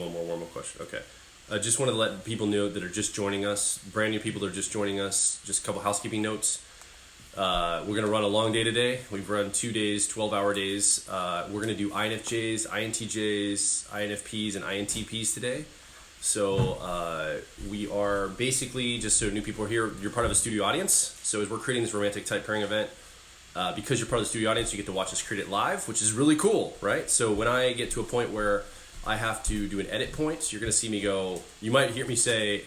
one more warm-up question. Okay. I just wanted to let people know that are just joining us, brand new people that are just joining us, just a couple housekeeping notes. We're going to run a long day today. We've run 2 days, 12-hour days. We're going to do INFJs, INTJs, INFPs, and INTPs today. So we are basically, just so new people are here, you're part of a studio audience. So as we're creating this romantic type pairing event, because you're part of the studio audience, you get to watch us create it live, which is really cool, right? So when I get to a point where I have to do an edit point, you're going to see me go, you might hear me say,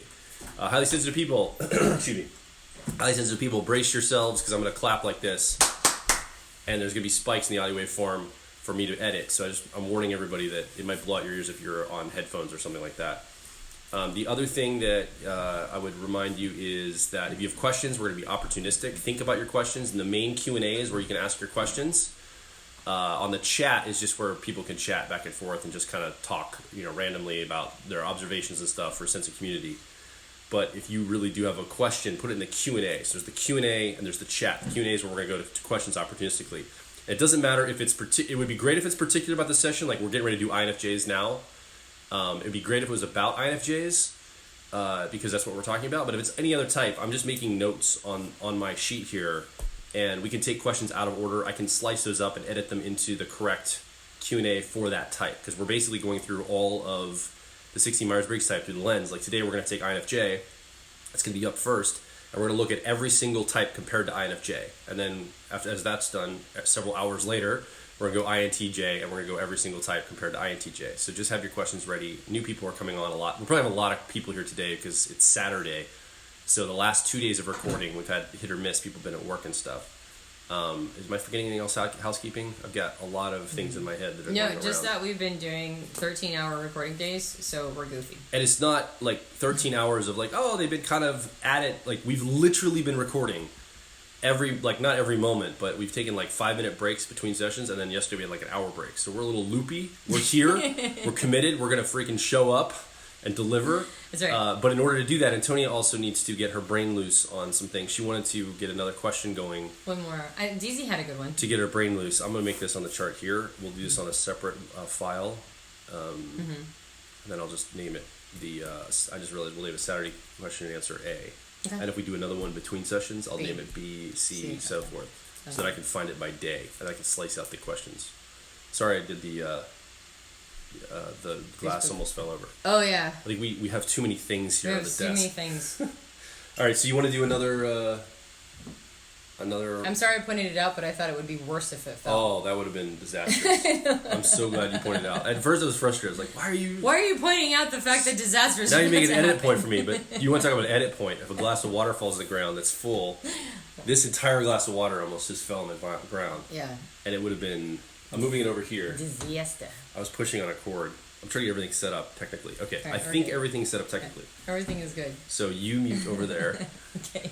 highly sensitive people, excuse me, highly sensitive people, brace yourselves, because I'm going to clap like this, and there's going to be spikes in the audio waveform for me to edit. So I'm warning everybody that it might blow out your ears if you're on headphones or something like that. The other thing that I would remind you is that if you have questions, we're going to be opportunistic. Think about your questions, and the main Q&A is where you can ask your questions. On the chat is just where people can chat back and forth and just kind of talk, randomly about their observations and stuff for a sense of community. But if you really do have a question, put it in the Q&A. So there's the Q&A and there's the chat. The Q&A is where we're going to go to questions opportunistically. It doesn't matter if it's it would be great if it's particular about the session, like we're getting ready to do INFJs now. It'd be great if it was about INFJs, because that's what we're talking about. But if it's any other type, I'm just making notes on my sheet here. And we can take questions out of order. I can slice those up and edit them into the correct Q&A for that type, because we're basically going through all of the 16 Myers-Briggs type through the lens. Like today we're going to take INFJ. It's going to be up first, and we're going to look at every single type compared to INFJ. And then as that's done, several hours later, we're going to go INTJ, and we're going to go every single type compared to INTJ. So just have your questions ready. New people are coming on a lot. We probably have a lot of people here today because it's Saturday. So the last 2 days of recording, we've had hit or miss. People have been at work and stuff. Am I forgetting anything else housekeeping? I've got a lot of things in my head that are going around. No, just that we've been doing 13-hour recording days, so we're goofy. And it's not like 13 hours of like, oh, they've been kind of at it. Like we've literally been recording not every moment, but we've taken like 5-minute breaks between sessions, and then yesterday we had like an hour break. So we're a little loopy. We're here. We're committed. We're going to freaking show up and deliver. That's right. But in order to do that, Antonia also needs to get her brain loose on some things. She wanted to get another question going. One more. DZ had a good one. To get her brain loose. I'm going to make this on the chart here. We'll do this on a separate file. And then I'll just name it. I just realized we'll name it Saturday question and answer A. Okay. And if we do another one between sessions, I'll name it B, C, so forth. Okay. So that I can find it by day. And I can slice out the questions. Sorry I did the glass almost fell over. Oh yeah. I think we have too many things here on the desk. We have too many things. All right, so you want to do another? I'm sorry I pointed it out, but I thought it would be worse if it fell. Oh, that would have been disastrous. I'm so glad you pointed it out. At first I was frustrated. I was like, why are you pointing out the fact that disastrous? Now you make an edit point for me, but you want to talk about an edit point. If a glass of water falls to the ground that's full, this entire glass of water almost just fell on the ground. Yeah. And it would have been. I'm moving it over here. Disaster. I was pushing on a cord. I'm trying to get everything set up technically. Okay, right, I think good. Everything's set up technically. Okay. Everything is good. So you mute over there. Okay.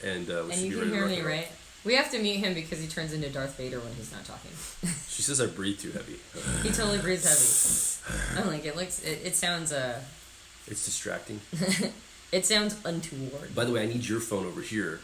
And we should be ready to rock. And you can hear me, right? We have to mute him because he turns into Darth Vader when he's not talking. She says I breathe too heavy. He totally breathes heavy. I'm like, it sounds It's distracting. It sounds untoward. By the way, I need your phone over here,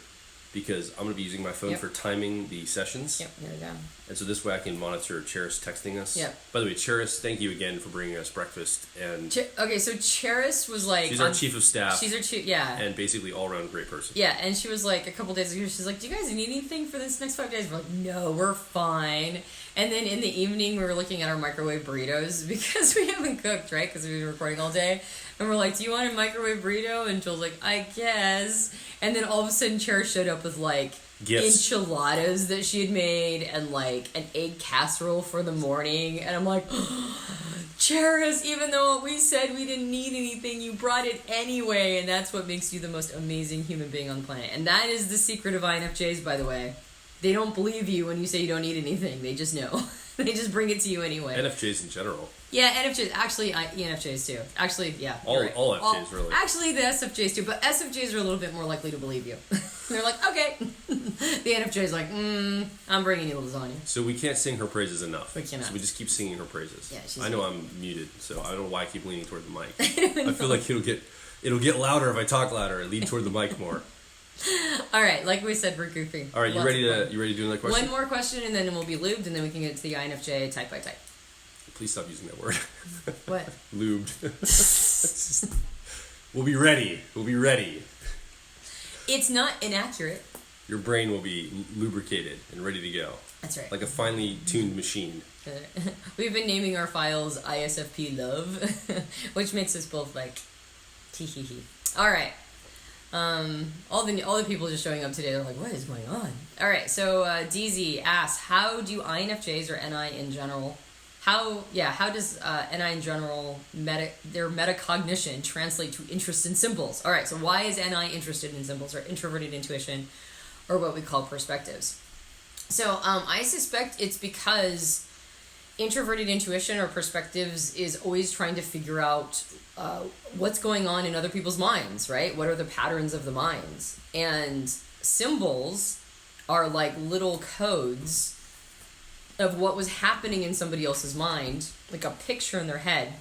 because I'm going to be using my phone for timing the sessions. Yep, there we go. And so this way I can monitor Cheris texting us. Yep. By the way, Cheris, thank you again for bringing us breakfast. And okay, so Cheris was like... She's our chief of staff. She's our chief, yeah. And basically all-around great person. Yeah, and she was like, a couple days ago, she's like, do you guys need anything for this next 5 days? We're like, no, we're fine. And then in the evening, we were looking at our microwave burritos because we haven't cooked, right? Because we've been recording all day. And we're like, do you want a microwave burrito? And Joel's like, I guess. And then all of a sudden, Cheris showed up with like gifts. Enchiladas that she had made and like an egg casserole for the morning. And I'm like, Cheris, even though we said we didn't need anything, you brought it anyway. And that's what makes you the most amazing human being on the planet. And that is the secret of INFJs, by the way. They don't believe you when you say you don't need anything. They just know. They just bring it to you anyway. NFJs in general. Yeah, NFJs. Actually, ENFJs too. Actually, yeah. All FJs, really. Actually, the SFJs too. But SFJs are a little bit more likely to believe you. They're like, okay. The NFJ's like, I'm bringing you lasagna. So we can't sing her praises enough. We cannot. So we just keep singing her praises. Yeah, I know I'm muted, so I don't know why I keep leaning toward the mic. I feel like it'll get louder if I talk louder and lean toward the mic more. All right, like we said, we're goofing. All right, you ready to do another question? One more question, and then we'll be lubed, and then we can get to the INFJ type by type. Please stop using that word. What? Lubed. We'll be ready. We'll be ready. It's not inaccurate. Your brain will be lubricated and ready to go. That's right. Like a finely tuned machine. We've been naming our files ISFP Love, which makes us both like, tee hee hee. All right. All the people just showing up today, they're like, what is going on? All right, so DZ asks, how do INFJs or NI in general, how does NI in general, their metacognition translate to interest in symbols? All right, so why is NI interested in symbols, or introverted intuition, or what we call perspectives? So I suspect it's because introverted intuition or perspectives is always trying to figure out what's going on in other people's minds, right? What are the patterns of the minds? And symbols are like little codes of what was happening in somebody else's mind, like a picture in their head,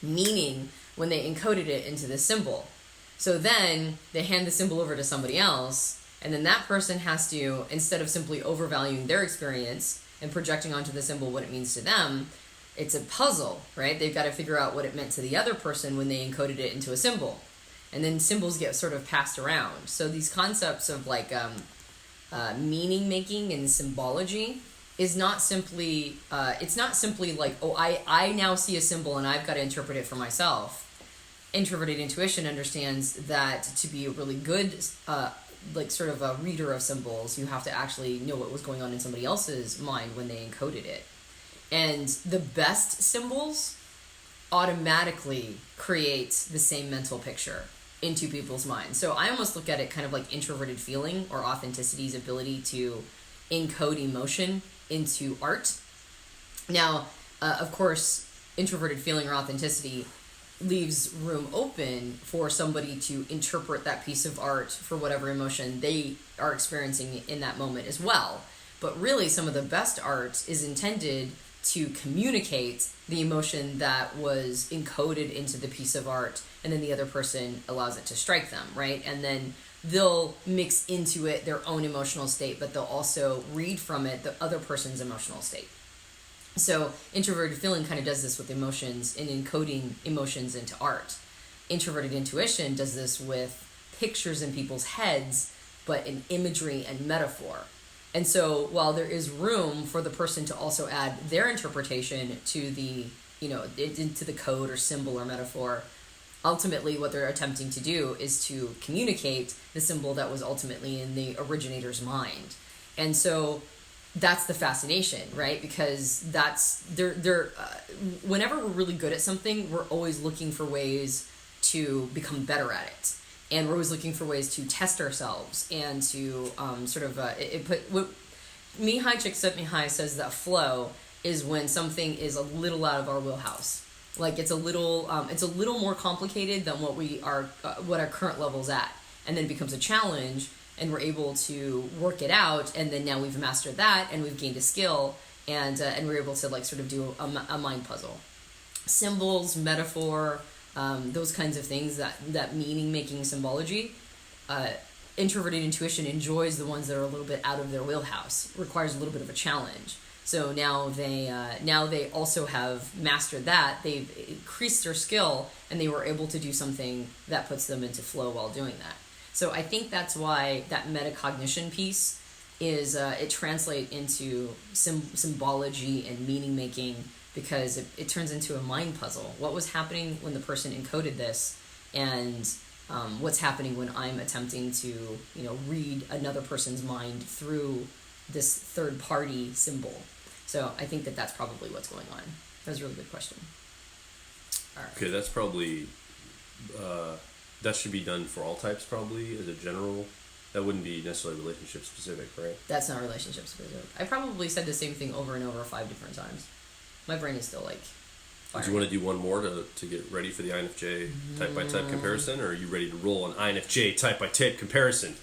meaning when they encoded it into the symbol. So then they hand the symbol over to somebody else, and then that person has to, instead of simply overvaluing their experience and projecting onto the symbol what it means to them, it's a puzzle, right? They've got to figure out what it meant to the other person when they encoded it into a symbol. And then symbols get sort of passed around. So these concepts of like meaning making and symbology is not simply, it's not simply like, oh, I now see a symbol and I've got to interpret it for myself. Introverted intuition understands that to be a really good like sort of a reader of symbols, you have to actually know what was going on in somebody else's mind when they encoded it. And the best symbols automatically create the same mental picture into people's minds. So I almost look at it kind of like introverted feeling or authenticity's ability to encode emotion into art. Now, of course, introverted feeling or authenticity leaves room open for somebody to interpret that piece of art for whatever emotion they are experiencing in that moment as well. But really, some of the best art is intended to communicate the emotion that was encoded into the piece of art, and then the other person allows it to strike them, right? And then they'll mix into it their own emotional state, but they'll also read from it the other person's emotional state. So introverted feeling kind of does this with emotions and encoding emotions into art. Introverted intuition does this with pictures in people's heads, but in imagery and metaphor. And so while there is room for the person to also add their interpretation to the, into the code or symbol or metaphor, ultimately what they're attempting to do is to communicate the symbol that was ultimately in the originator's mind. And so that's the fascination, right? Because that's whenever we're really good at something, we're always looking for ways to become better at it, and we're always looking for ways to test ourselves and to Mihai Csikszentmihalyi says that flow is when something is a little out of our wheelhouse, like it's a little more complicated than what our current level's at, and then becomes a challenge. And we're able to work it out, and then now we've mastered that, and we've gained a skill, and we're able to like sort of do a mind puzzle. Symbols, metaphor, those kinds of things, that meaning-making symbology. Introverted intuition enjoys the ones that are a little bit out of their wheelhouse, requires a little bit of a challenge. So now they also have mastered that. They've increased their skill, and they were able to do something that puts them into flow while doing that. So I think that's why that metacognition piece is, it translates into symbology and meaning making, because it turns into a mind puzzle. What was happening when the person encoded this, and what's happening when I'm attempting to, read another person's mind through this third party symbol. So I think that's probably what's going on. That was a really good question. All right. Okay, that's probably... that should be done for all types, probably, as a general. That wouldn't be necessarily relationship specific, right? That's not relationship specific. I probably said the same thing over and over 5 different times. My brain is still like... Do you want to do one more to get ready for the INFJ type by type comparison, or are you ready to roll on INFJ type by type comparison?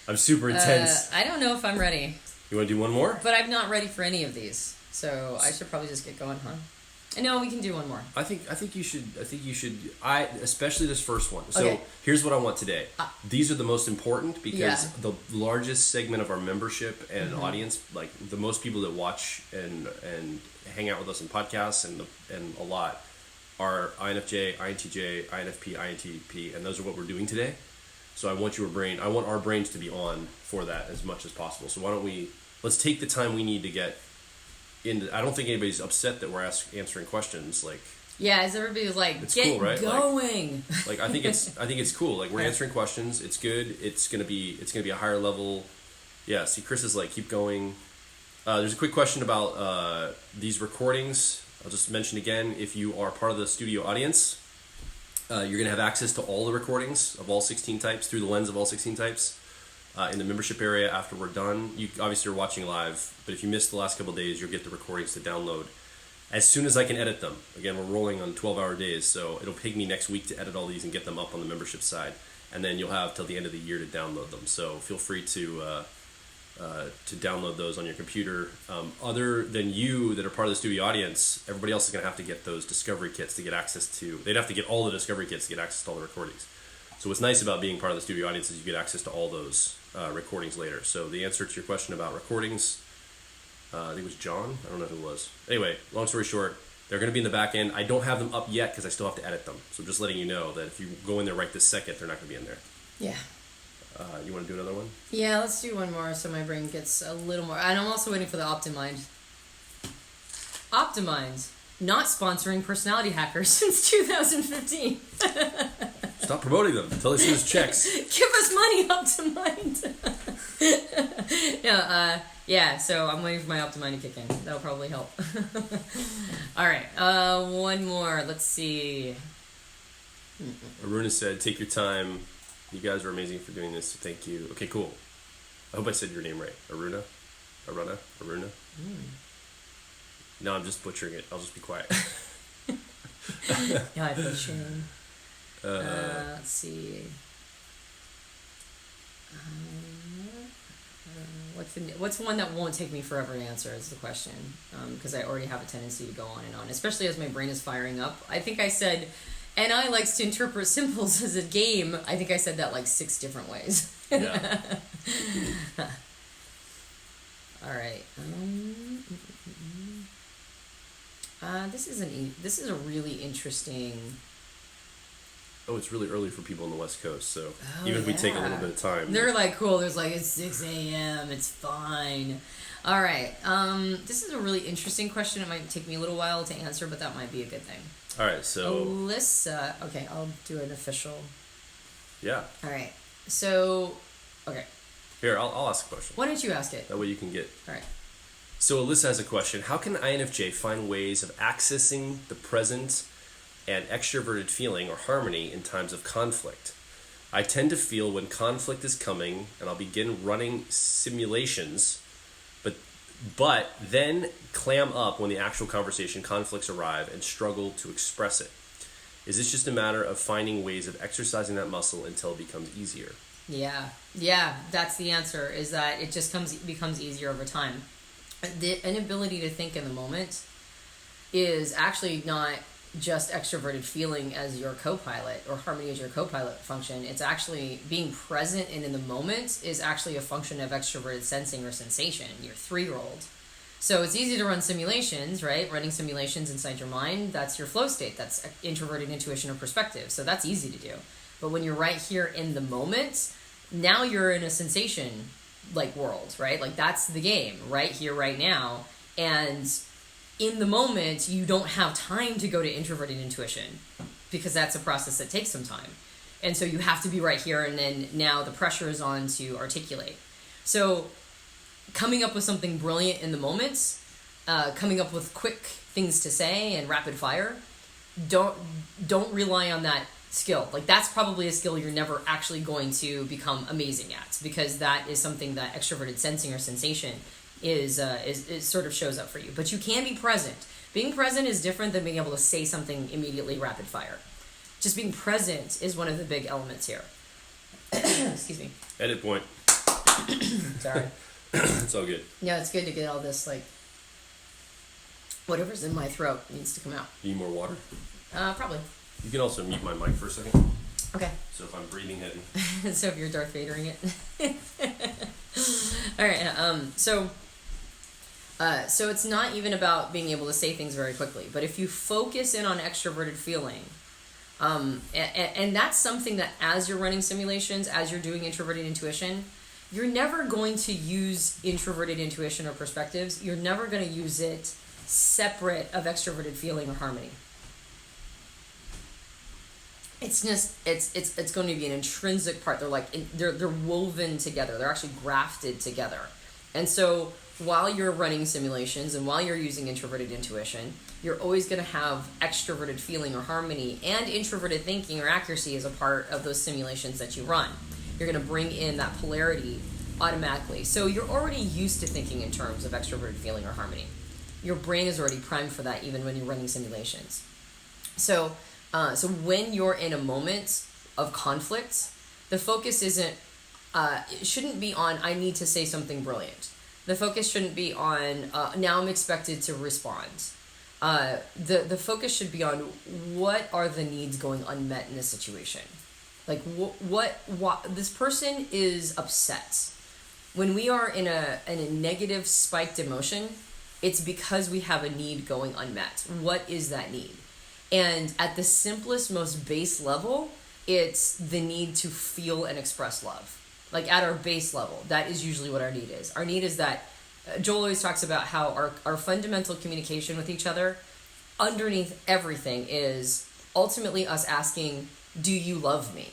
I'm super intense. I don't know if I'm ready. You want to do one more? But I'm not ready for any of these, so I should probably just get going, huh? No, we can do one more. I think you should. Especially this first one. So Okay. here's what I want today. These are the most important because Yeah. the largest segment of our membership and audience, like the most people that watch and hang out with us in podcasts and a lot, are INFJ, INTJ, INFP, INTP, and those are what we're doing today. So I want our brains to be on for that as much as possible. So why don't let's take the time we need to get into. I don't think anybody's upset that we're answering questions. Like, yeah, as everybody's like, it's get cool, right? going. Like I think it's cool. Like we're answering questions. It's good. It's gonna be a higher level. Yeah. See, Chris is like, keep going. There's a quick question about these recordings. I'll just mention again, if you are part of the studio audience, you're going to have access to all the recordings of all 16 types through the lens of all 16 types in the membership area after we're done. You obviously are watching live, but if you missed the last couple of days, you'll get the recordings to download as soon as I can edit them. Again, we're rolling on 12-hour days, so it'll take me next week to edit all these and get them up on the membership side, and then you'll have till the end of the year to download them. So feel free to download those on your computer. Other than you that are part of the studio audience, everybody else is going to have to get those discovery kits to get access to. They'd have to get all the discovery kits to get access to all the recordings. So what's nice about being part of the studio audience is you get access to all those recordings later. So the answer to your question about recordings, I think it was John. I don't know who it was. Anyway, long story short, they're going to be in the back end. I don't have them up yet because I still have to edit them. So just letting you know that if you go in there right this second, they're not going to be in there. Yeah. You want to do another one? Yeah, let's do one more so my brain gets a little more. And I'm also waiting for the Optimind. Optimind, not sponsoring personality hackers since 2015. Stop promoting them until they send us checks. Give us money, Optimind. Yeah, so I'm waiting for my Optimind to kick in. That'll probably help. All right, one more. Let's see. Aruna said, take your time. You guys are amazing for doing this, so thank you. Okay, cool. I hope I said your name right. Aruna? No, I'm just butchering it. I'll just be quiet. Yeah, I feel shame. Let's see. What's one that won't take me forever to answer is the question, because I already have a tendency to go on and on, especially as my brain is firing up. I think I said, and I likes to interpret symbols as a game. I think I said that like 6 different ways. Yeah. All right. This is a really interesting. Oh, it's really early for people on the West Coast, so even if we take a little bit of time. They're like, cool, there's like, it's 6 a.m., it's fine. All right, this is a really interesting question. It might take me a little while to answer, but that might be a good thing. All right, so... Alyssa, okay, I'll do an official. Yeah. All right, so, okay. Here, I'll ask a question. Why don't you ask it? That way you can get... All right. So Alyssa has a question. How can INFJ find ways of accessing the present and extroverted feeling or harmony in times of conflict? I tend to feel when conflict is coming and I'll begin running simulations, but then clam up when the actual conversation conflicts arrive and struggle to express it. Is this just a matter of finding ways of exercising that muscle until it becomes easier? Yeah, that's the answer, is that it just becomes easier over time. The inability to think in the moment is actually not just extroverted feeling as your co-pilot or harmony as your co-pilot function. It's actually being present and in the moment is actually a function of extroverted sensing or sensation, your 3-year-old. So it's easy to run simulations, right? Running simulations inside your mind, that's your flow state. That's introverted intuition or perspective. So that's easy to do. But when you're right here in the moment, now you're in a sensation like world, right? Like that's the game, right here, right now. And in the moment, you don't have time to go to introverted intuition because that's a process that takes some time. And so you have to be right here, and then now the pressure is on to articulate. So coming up with something brilliant in the moment, coming up with quick things to say and rapid fire, don't rely on that skill. Like that's probably a skill you're never actually going to become amazing at, because that is something that extroverted sensing or sensation is sort of shows up for you. But you can be present. Being present is different than being able to say something immediately rapid fire. Just being present is one of the big elements here. Excuse me. Edit point. Sorry. It's all good. Yeah, it's good to get all this like Whatever's in my throat needs to come out. Need more water? Probably. You can also mute my mic for a second. Okay. So if I'm breathing heavy. So if you're Darth Vadering it. All right. So it's not even about being able to say things very quickly, but if you focus in on extroverted feeling, and that's something that as you're running simulations, as you're doing introverted intuition, you're never going to use introverted intuition or perspectives. You're never going to use it separate of extroverted feeling or harmony. It's just it's going to be an intrinsic part. They're woven together. They're actually grafted together. And so while you're running simulations and while you're using introverted intuition, you're always going to have extroverted feeling or harmony and introverted thinking or accuracy as a part of those simulations that you run. You're going to bring in that polarity automatically. So you're already used to thinking in terms of extroverted feeling or harmony. Your brain is already primed for that even when you're running simulations. So when you're in a moment of conflict, the focus it shouldn't be on, I need to say something brilliant. The focus shouldn't be on, now I'm expected to respond. The focus should be on what are the needs going unmet in this situation. Like what this person is upset. When we are in a negative spiked emotion, it's because we have a need going unmet. What is that need? And at the simplest, most base level, it's the need to feel and express love. Like at our base level, that is usually what our need is. Our need is that, Joel always talks about how our fundamental communication with each other, underneath everything, is ultimately us asking, do you love me?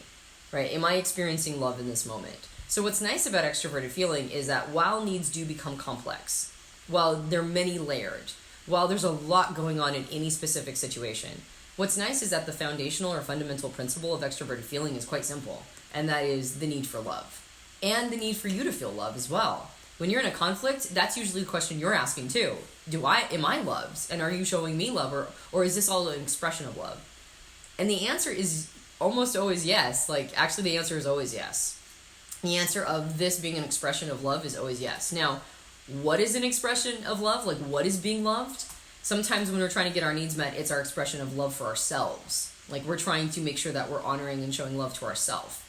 Right? Am I experiencing love in this moment? So what's nice about extroverted feeling is that while needs do become complex, while they're many layered, while there's a lot going on in any specific situation, what's nice is that the foundational or fundamental principle of extroverted feeling is quite simple, and that is the need for love and the need for you to feel love as well. When you're in a conflict, that's usually the question you're asking too. Am I loved? And are you showing me love, or is this all an expression of love? And the answer is almost always yes. Actually the answer is always yes. The answer of this being an expression of love is always yes. Now, what is an expression of love? What is being loved? Sometimes when we're trying to get our needs met, it's our expression of love for ourselves. We're trying to make sure that we're honoring and showing love to ourselves.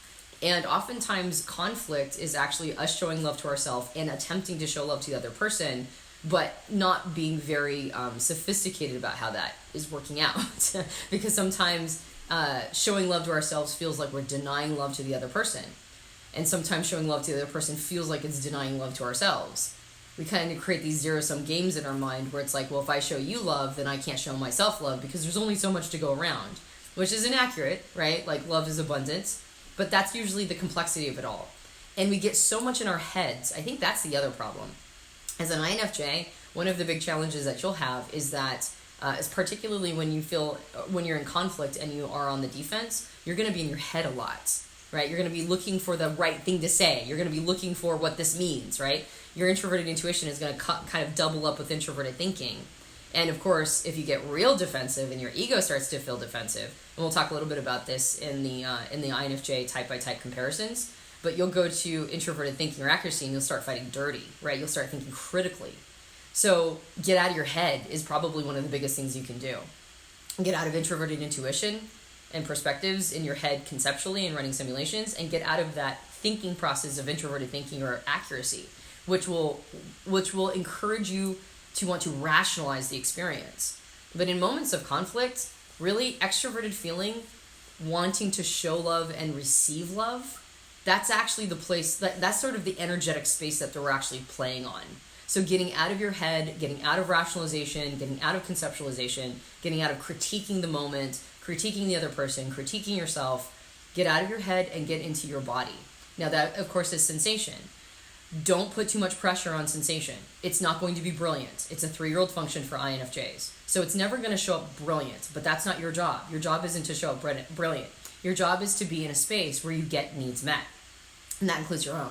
And oftentimes conflict is actually us showing love to ourselves and attempting to show love to the other person, but not being very sophisticated about how that is working out. Because sometimes showing love to ourselves feels like we're denying love to the other person. And sometimes showing love to the other person feels like it's denying love to ourselves. We kind of create these zero-sum games in our mind where it's like, well, if I show you love, then I can't show myself love because there's only so much to go around, which is inaccurate, right? Love is abundant, but that's usually the complexity of it all. And we get so much in our heads. I think that's the other problem. As an INFJ, one of the big challenges that you'll have is that, is particularly when you're in conflict and you are on the defense, you're going to be in your head a lot. Right? You're going to be looking for the right thing to say. You're going to be looking for what this means, right? Your introverted intuition is going to kind of double up with introverted thinking. And of course, if you get real defensive and your ego starts to feel defensive, and we'll talk a little bit about this in the INFJ type by type comparisons, but you'll go to introverted thinking or accuracy and you'll start fighting dirty, right? You'll start thinking critically. So get out of your head is probably one of the biggest things you can do. Get out of introverted intuition and perspectives in your head conceptually and running simulations, and get out of that thinking process of introverted thinking or accuracy, which will encourage you to want to rationalize the experience. But in moments of conflict, really extroverted feeling, wanting to show love and receive love, that's actually the place, that's sort of the energetic space that they're actually playing on. So getting out of your head, getting out of rationalization, getting out of conceptualization, getting out of critiquing the moment, critiquing the other person, critiquing yourself, get out of your head and get into your body. Now that, of course, is sensation. Don't put too much pressure on sensation. It's not going to be brilliant. It's a 3-year-old function for INFJs. So it's never going to show up brilliant, but that's not your job. Your job isn't to show up brilliant. Your job is to be in a space where you get needs met. And that includes your own.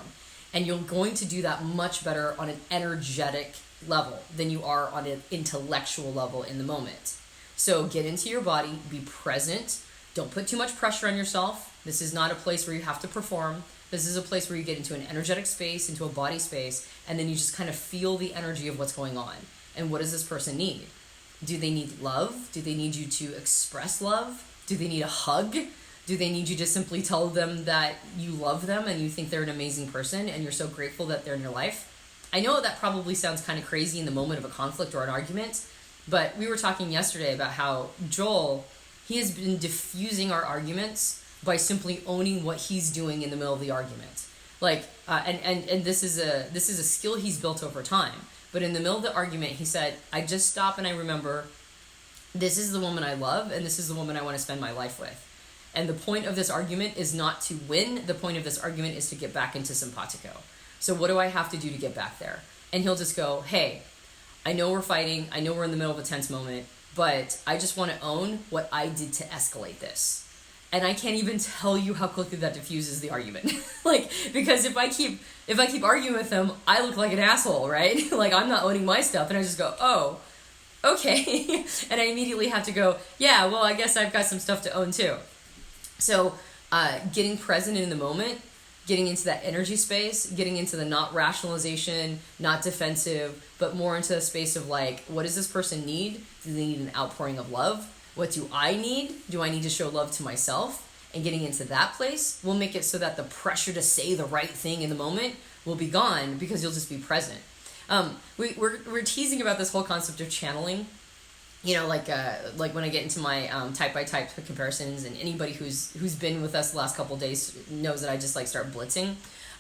And you're going to do that much better on an energetic level than you are on an intellectual level in the moment. So get into your body, be present. Don't put too much pressure on yourself. This is not a place where you have to perform. This is a place where you get into an energetic space, into a body space, and then you just kind of feel the energy of what's going on. And what does this person need? Do they need love? Do they need you to express love? Do they need a hug? Do they need you to simply tell them that you love them and you think they're an amazing person and you're so grateful that they're in your life? I know that probably sounds kind of crazy in the moment of a conflict or an argument, but we were talking yesterday about how Joel, he has been diffusing our arguments by simply owning what he's doing in the middle of the argument. Like, and this is a skill he's built over time. But in the middle of the argument, he said, I just stop and I remember, this is the woman I love and this is the woman I want to spend my life with. And the point of this argument is not to win. The point of this argument is to get back into simpatico. So what do I have to do to get back there? And he'll just go, hey, I know we're fighting. I know we're in the middle of a tense moment, but I just want to own what I did to escalate this. And I can't even tell you how quickly that diffuses the argument. Like, because if I keep arguing with him, I look like an asshole, right? Like, I'm not owning my stuff. And I just go, oh, okay. And I immediately have to go, yeah, well, I guess I've got some stuff to own too. So getting present in the moment, getting into that energy space, getting into the not rationalization, not defensive, but more into the space of like, what does this person need? Do they need an outpouring of love? What do I need? Do I need to show love to myself? And getting into that place will make it so that the pressure to say the right thing in the moment will be gone because you'll just be present. We're teasing about this whole concept of channeling. You know, like when I get into my type by type comparisons, and anybody who's been with us the last couple of days knows that I just like start blitzing,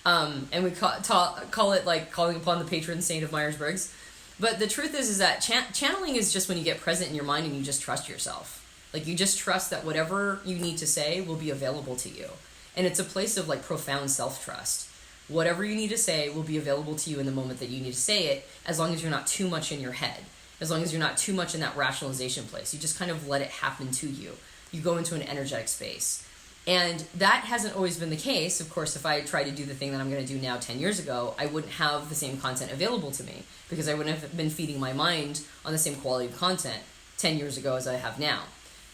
and we call it like calling upon the patron saint of Myers-Briggs. But the truth is that channeling is just when you get present in your mind and you just trust yourself. Like, you just trust that whatever you need to say will be available to you, and it's a place of like profound self-trust. Whatever you need to say will be available to you in the moment that you need to say it, as long as you're not too much in your head. As long as you're not too much in that rationalization place. You just kind of let it happen to you. You go into an energetic space. And that hasn't always been the case. Of course, if I tried to do the thing that I'm going to do now 10 years ago, I wouldn't have the same content available to me because I wouldn't have been feeding my mind on the same quality of content 10 years ago as I have now.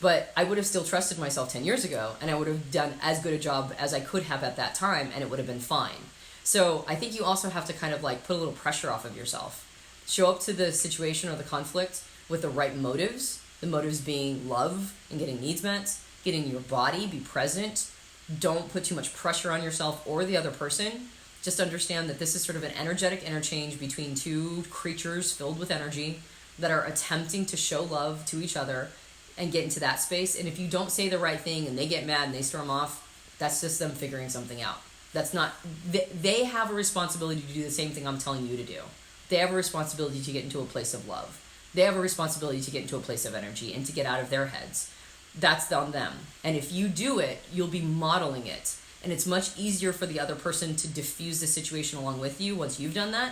But I would have still trusted myself 10 years ago, and I would have done as good a job as I could have at that time, and it would have been fine. So I think you also have to kind of like put a little pressure off of yourself. Show up to the situation or the conflict with the right motives, the motives being love and getting needs met, getting your body, be present. Don't put too much pressure on yourself or the other person. Just understand that this is sort of an energetic interchange between two creatures filled with energy that are attempting to show love to each other and get into that space. And if you don't say the right thing and they get mad and they storm off, that's just them figuring something out. That's not, they have a responsibility to do the same thing I'm telling you to do. They have a responsibility to get into a place of love. They have a responsibility to get into a place of energy and to get out of their heads. That's on them. And if you do it, you'll be modeling it. And it's much easier for the other person to diffuse the situation along with you once you've done that,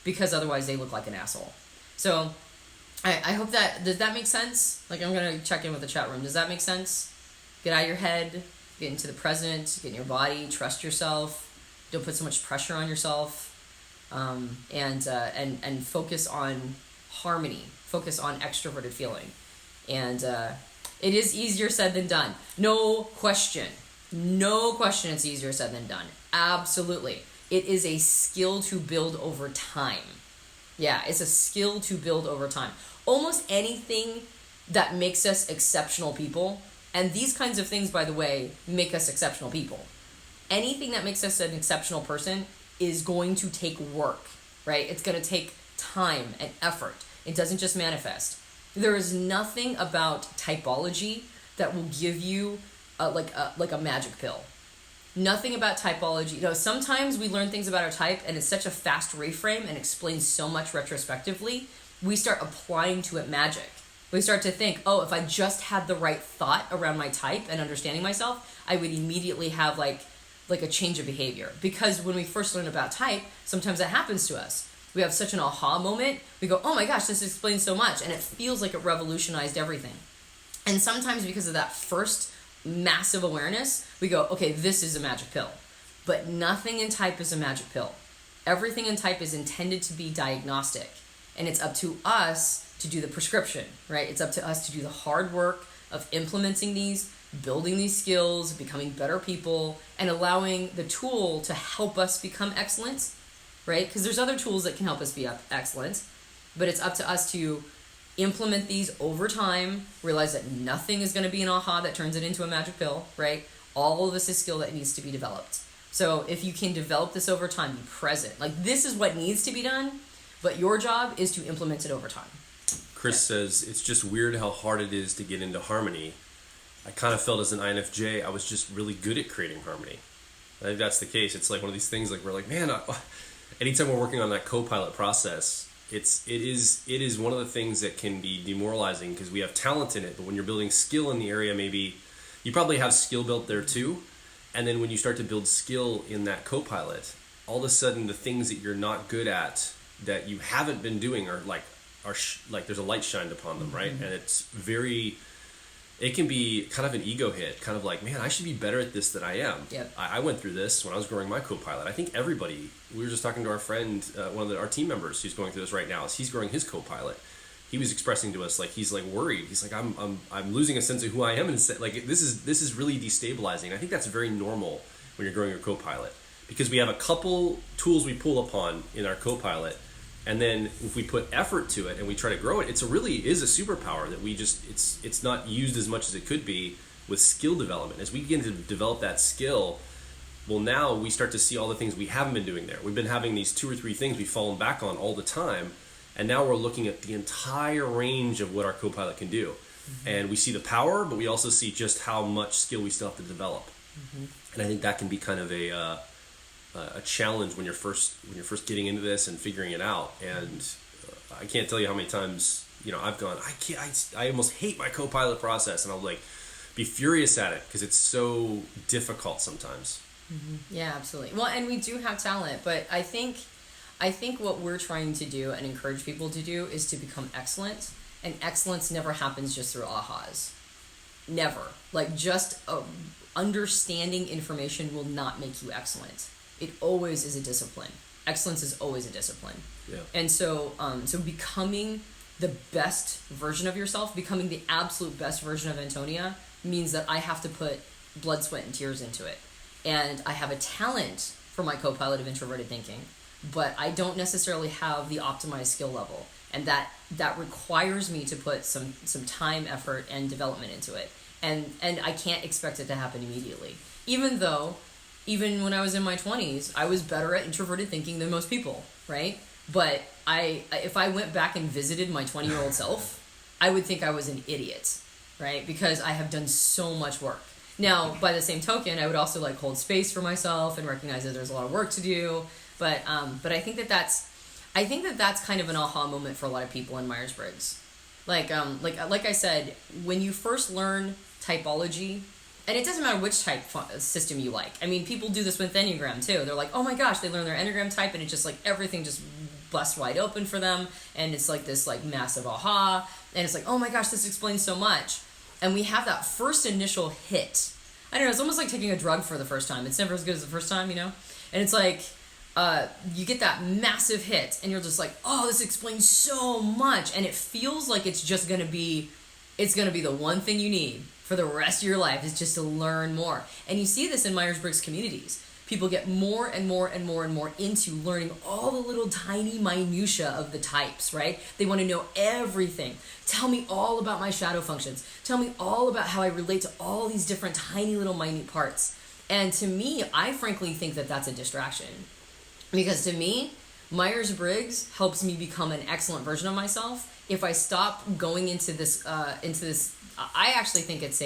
because otherwise they look like an asshole. So I hope that, does that make sense? Like, I'm going to check in with the chat room. Does that make sense? Get out of your head, get into the present, get in your body, trust yourself. Don't put so much pressure on yourself. And focus on harmony, focus on extroverted feeling. And it is easier said than done. No question it's easier said than done. Absolutely. It is a skill to build over time. Yeah, it's a skill to build over time. Almost anything that makes us exceptional people, and these kinds of things, by the way, make us exceptional people. Anything that makes us an exceptional person is going to take work, right? It's going to take time and effort. It doesn't just manifest. There is nothing about typology that will give you like a magic pill. Nothing about typology. You know, sometimes we learn things about our type and it's such a fast reframe and explains so much retrospectively, we start applying to it magic. We start to think, oh, if I just had the right thought around my type and understanding myself, I would immediately have like a change of behavior. Because when we first learn about type, sometimes that happens to us. We have such an aha moment. We go, oh my gosh, this explains so much. And it feels like it revolutionized everything. And sometimes because of that first massive awareness, we go, okay, this is a magic pill. But nothing in type is a magic pill. Everything in type is intended to be diagnostic. And it's up to us to do the prescription, right? It's up to us to do the hard work of implementing these, building these skills, becoming better people, and allowing the tool to help us become excellent, right? Because there's other tools that can help us be excellent, but it's up to us to implement these over time, realize that nothing is going to be an aha that turns it into a magic pill, right? All of this is skill that needs to be developed. So if you can develop this over time, be present. Like, this is what needs to be done, but your job is to implement it over time. Chris says, it's just weird how hard it is to get into harmony. I kind of felt as an INFJ, I was just really good at creating harmony. I think that's the case. It's like one of these things, like, we're like, man, anytime we're working on that co-pilot process, it is one of the things that can be demoralizing because we have talent in it, but when you're building skill in the area, maybe you probably have skill built there too. And then when you start to build skill in that co-pilot, all of a sudden the things that you're not good at that you haven't been doing are like there's a light shined upon them, right? And it can be kind of an ego hit, kind of like, man, I should be better at this than I am. Yep. I went through this when I was growing my co-pilot. I think everybody, we were just talking to our friend, one of our team members who's going through this right now, as he's growing his co-pilot. He was expressing to us, like, he's like worried. He's like, I'm losing a sense of who I am, and like this is really destabilizing. I think that's very normal when you're growing your co-pilot, because we have a couple tools we pull upon in our co-pilot, and then if we put effort to it and we try to grow it, it really is a superpower that we just it's not used as much as it could be with skill development. As we begin to develop that skill, well, now we start to see all the things we haven't been doing there. We've been having these 2 or 3 things we've fallen back on all the time. And now we're looking at the entire range of what our co-pilot can do. Mm-hmm. And we see the power, but we also see just how much skill we still have to develop. Mm-hmm. And I think that can be kind of a challenge when you're first getting into this and figuring it out. And I can't tell you how many times, I've gone, I almost hate my co-pilot process, and I'll like be furious at it because it's so difficult sometimes. Mm-hmm. Yeah, absolutely. Well, and we do have talent, but I think what we're trying to do and encourage people to do is to become excellent. And excellence never happens just through ahas. Never. Like, just understanding information will not make you excellent. It always is a discipline. Excellence is always a discipline. Yeah. And so becoming the best version of yourself, becoming the absolute best version of Antonia, means that I have to put blood, sweat, and tears into it. And I have a talent for my co-pilot of introverted thinking, but I don't necessarily have the optimized skill level, and that requires me to put some time, effort, and development into it, and I can't expect it to happen immediately. Even when I was in my 20s, I was better at introverted thinking than most people, right? But if I went back and visited my 20-year-old self, I would think I was an idiot, right? Because I have done so much work. Now, by the same token, I would also like hold space for myself and recognize that there's a lot of work to do. But I think that's kind of an aha moment for a lot of people in Myers-Briggs. Like I said, when you first learn typology, and it doesn't matter which type system you like. I mean, people do this with Enneagram too. They're like, oh my gosh, they learn their Enneagram type, and it's just like everything just busts wide open for them, and it's like this like massive aha, and it's like, oh my gosh, this explains so much. And we have that first initial hit. I don't know, it's almost like taking a drug for the first time. It's never as good as the first time, And it's like, you get that massive hit, and you're just like, oh, this explains so much, and it feels like it's gonna be the one thing you need for the rest of your life, is just to learn more. And you see this in Myers-Briggs communities. People get more and more and more and more into learning all the little tiny minutia of the types, right? They want to know everything. Tell me all about my shadow functions. Tell me all about how I relate to all these different tiny little minute parts. And to me, I frankly think that that's a distraction. Because to me, Myers-Briggs helps me become an excellent version of myself if I stop going into this. I actually think it's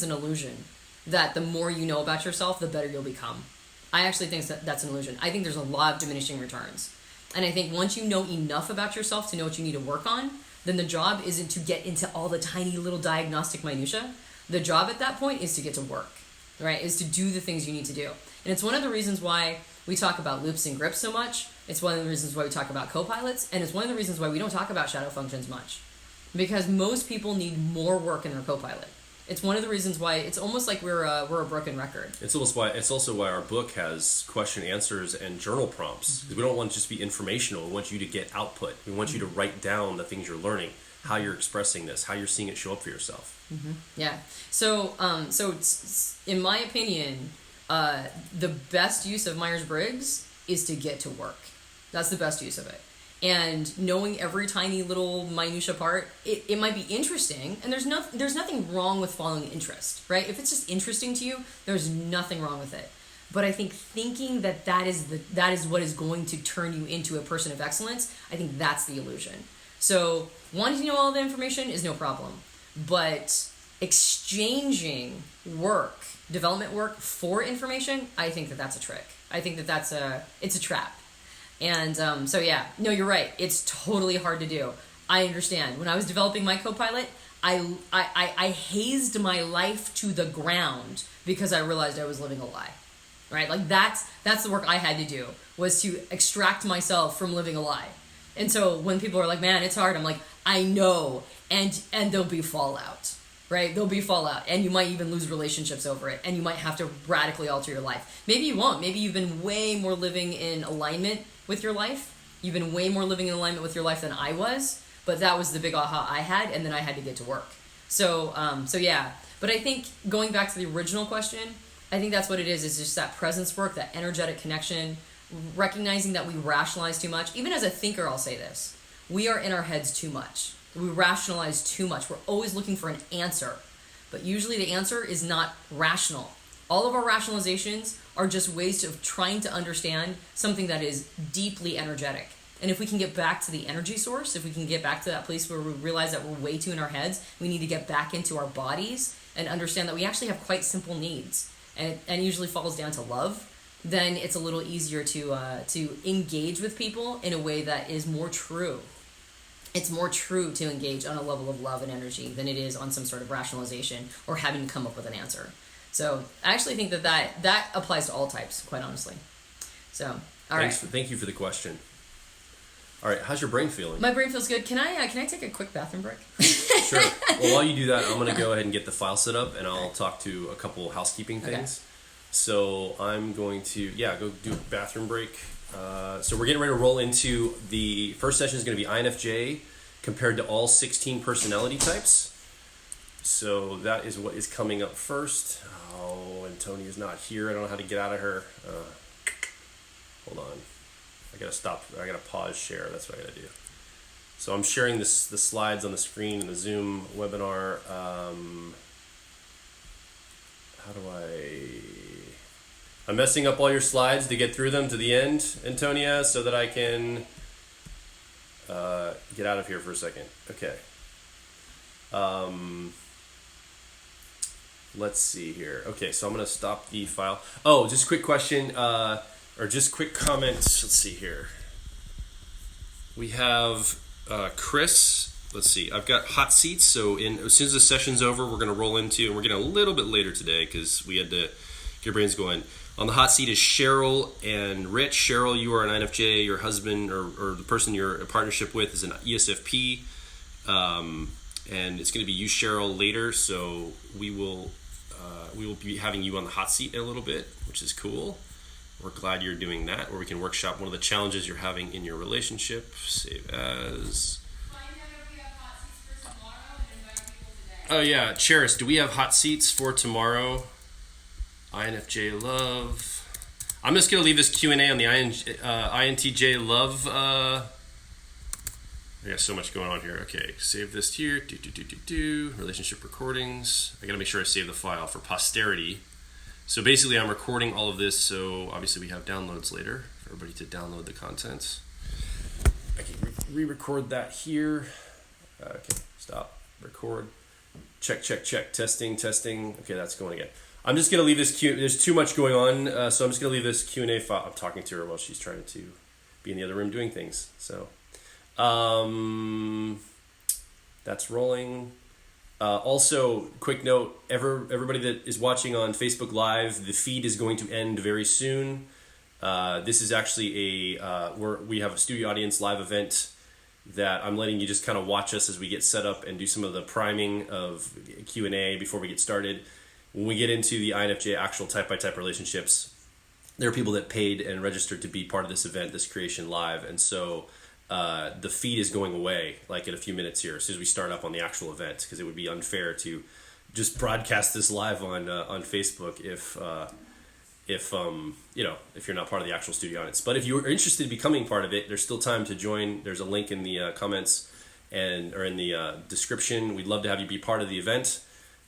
an illusion that the more you know about yourself, the better you'll become. I actually think that's an illusion. I think there's a lot of diminishing returns. And I think once you know enough about yourself to know what you need to work on, then the job isn't to get into all the tiny little diagnostic minutia. The job at that point is to get to work, right? Is to do the things you need to do. And it's one of the reasons why we talk about loops and grips so much. It's one of the reasons why we talk about co-pilots. And it's one of the reasons why we don't talk about shadow functions much. Because most people need more work in their co-pilot. It's one of the reasons why it's almost like we're a broken record. It's also why our book has question answers and journal prompts. Mm-hmm. We don't want it to just be informational. We want you to get output. We want you to write down the things you're learning, how you're expressing this, how you're seeing it show up for yourself. Mm-hmm. Yeah. So in my opinion, the best use of Myers-Briggs is to get to work. That's the best use of it. And knowing every tiny little minutia part, it might be interesting, and there's nothing wrong with following interest, right? If it's just interesting to you, there's nothing wrong with it. But I think thinking that is what is going to turn you into a person of excellence, I think that's the illusion. So wanting to know all the information is no problem, but exchanging development work for information, I think that's a trick. I think it's a trap. And so yeah, no, you're right. It's totally hard to do. I understand. When I was developing my Copilot, I hazed my life to the ground because I realized I was living a lie. Right? Like that's the work I had to do, was to extract myself from living a lie. And so when people are like, man, it's hard, I'm like, I know. And there'll be fallout. Right? There'll be fallout. And you might even lose relationships over it. And you might have to radically alter your life. Maybe you won't. Maybe you've been way more living in alignment with your life. You've been way more living in alignment with your life than I was. But that was the big aha I had. And then I had to get to work. So yeah. But I think going back to the original question, I think that's what it is just that presence work, that energetic connection, recognizing that we rationalize too much. Even as a thinker, I'll say this. We are in our heads too much. We rationalize too much. We're always looking for an answer. But usually the answer is not rational. All of our rationalizations are just ways of trying to understand something that is deeply energetic. And if we can get back to the energy source, if we can get back to that place where we realize that we're way too in our heads, we need to get back into our bodies and understand that we actually have quite simple needs. And it usually falls down to love, then it's a little easier to engage with people in a way that is more true. It's more true to engage on a level of love and energy than it is on some sort of rationalization or having to come up with an answer. So I actually think that applies to all types, quite honestly. So, all right. Thank you for the question. All right, how's your brain feeling? My brain feels good. Can I take a quick bathroom break? Sure. Well, while you do that, I'm going to go ahead and get the file set up, and I'll talk to a couple housekeeping things. Okay. So I'm going to, go do a bathroom break. So we're getting ready to roll into the first session is going to be INFJ compared to all 16 personality types. So that is what is coming up first. Oh, Antonia's not here. I don't know how to get out of her. Hold on. I gotta pause share. That's what I gotta do. So I'm sharing the slides on the screen in the Zoom webinar. How do I'm messing up all your slides to get through them to the end, Antonia, so that I can get out of here for a second. Okay. Let's see here. Okay, so I'm gonna stop the file. Oh, just a quick question. Or just quick comments. Let's see here. We have Chris. Let's see. I've got hot seats. So as soon as the session's over, we're going to roll into, and we're getting a little bit later today because we had to get our brains going. On the hot seat is Cheryl and Rich. Cheryl, you are an INFJ. Your husband or the person you're in partnership with is an ESFP. And it's going to be you, Cheryl, later. So we will be having you on the hot seat in a little bit, which is cool. We're glad you're doing that, where we can workshop one of the challenges you're having in your relationship. Save as. Find out if we have hot seats for tomorrow and invite people today. Oh yeah, Cheris, do we have hot seats for tomorrow? INFJ love. I'm just gonna leave this Q&A on the INTJ love. I got so much going on here. Okay, save this here. Relationship recordings. I gotta make sure I save the file for posterity. So basically I'm recording all of this, so obviously we have downloads later for everybody to download the content. I can re-record that here. Okay, stop, record, check, testing. Okay, that's going again. I'm just going to leave this there's too much going on, so I'm just going to leave this Q&A file. I'm talking to her while she's trying to be in the other room doing things. So that's rolling. Also, quick note, everybody that is watching on Facebook Live, the feed is going to end very soon. This is actually we have a studio audience live event that I'm letting you just kind of watch us as we get set up and do some of the priming of Q&A before we get started. When we get into the INFJ actual type-by-type relationships, there are people that paid and registered to be part of this event, this creation live, and so the feed is going away like in a few minutes here as soon as we start up on the actual event, because it would be unfair to just broadcast this live on Facebook if if you're not part of the actual studio audience. But if you are interested in becoming part of it, there's still time to join. There's a link in the comments or in the description. We'd love to have you be part of the event.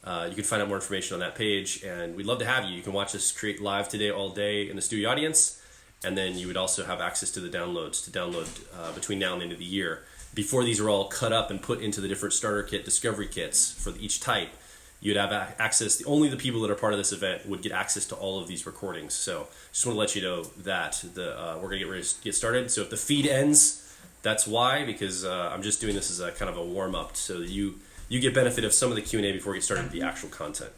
You can find out more information on that page, and we'd love to have you. You can watch us create live today all day in the studio audience, and then you would also have access to the downloads to download between now and the end of the year. Before these are all cut up and put into the different starter kit, discovery kits for each type, you'd have access. Only the people that are part of this event would get access to all of these recordings. So just want to let you know that we're going to get ready to get started. So if the feed ends, that's why, because I'm just doing this as a kind of a warm-up so that you get benefit of some of the Q&A before we get started with the actual content.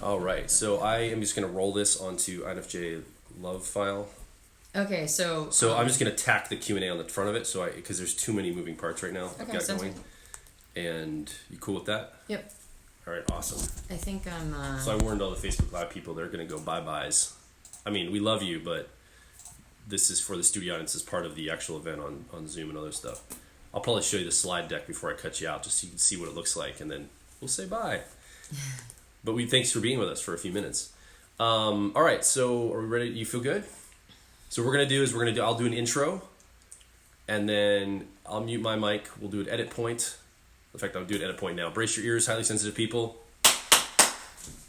All right, so I am just going to roll this onto INFJ love file. Okay, so I'm just going to tack the Q&A on the front of it, because there's too many moving parts right now. I've got going. And you cool with that? Yep. All right, awesome. I think I'm... So I warned all the Facebook Live people they're going to go bye-byes. I mean, we love you, but this is for the studio audience as part of the actual event on Zoom and other stuff. I'll probably show you the slide deck before I cut you out, just so you can see what it looks like, and then we'll say bye. But thanks for being with us for a few minutes. All right, so are we ready? You feel good? So what we're going to do is I'll do an intro, and then I'll mute my mic. We'll do an edit point. In fact, I'll do an edit point now. Brace your ears, highly sensitive people.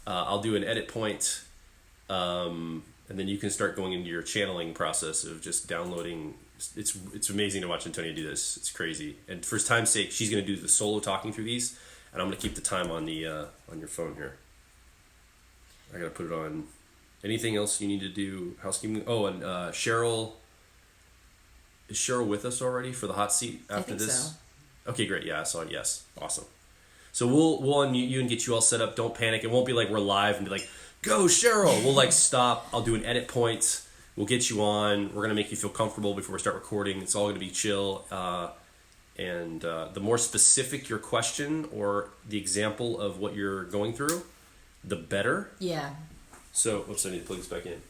I'll do an edit point, and then you can start going into your channeling process of just downloading. It's amazing to watch Antonia do this. It's crazy. And for time's sake, she's going to do the solo talking through these, and I'm going to keep the time on on your phone here. I got to put it on. Anything else you need to do? Housekeeping. Oh, and Cheryl. Is Cheryl with us already for the hot seat after I think this? So. Okay, great. Yeah, I saw it. Yes, awesome. So we'll unmute you and get you all set up. Don't panic. It won't be like we're live and be like, "Go, Cheryl." We'll stop. I'll do an edit point. We'll get you on. We're gonna make you feel comfortable before we start recording. It's all gonna be chill. And the more specific your question or the example of what you're going through, the better. Yeah. So, oops, I need to plug this back in.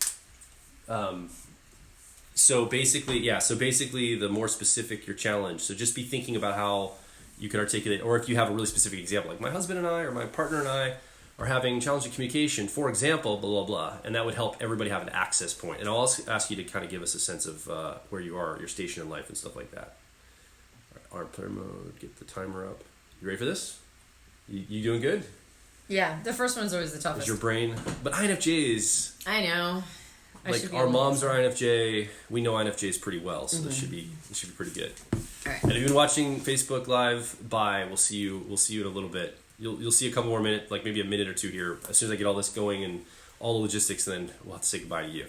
So basically, the more specific your challenge. So just be thinking about how you can articulate, or if you have a really specific example, like my husband and I, or my partner and I, are having challenging communication, for example, blah, blah, blah. And that would help everybody have an access point. And I'll also ask you to kind of give us a sense of where you are, your station in life and stuff like that. All right, player mode, get the timer up. You ready for this? You doing good? Yeah, the first one's always the toughest. Is your brain? But INFJs... I know. Like our moms are INFJ, we know INFJs pretty well, so this should be pretty good. All right. And if you've been watching Facebook Live, bye. We'll see you in a little bit. You'll see a couple more minutes, like maybe a minute or two here. As soon as I get all this going and all the logistics, then we'll have to say goodbye to you.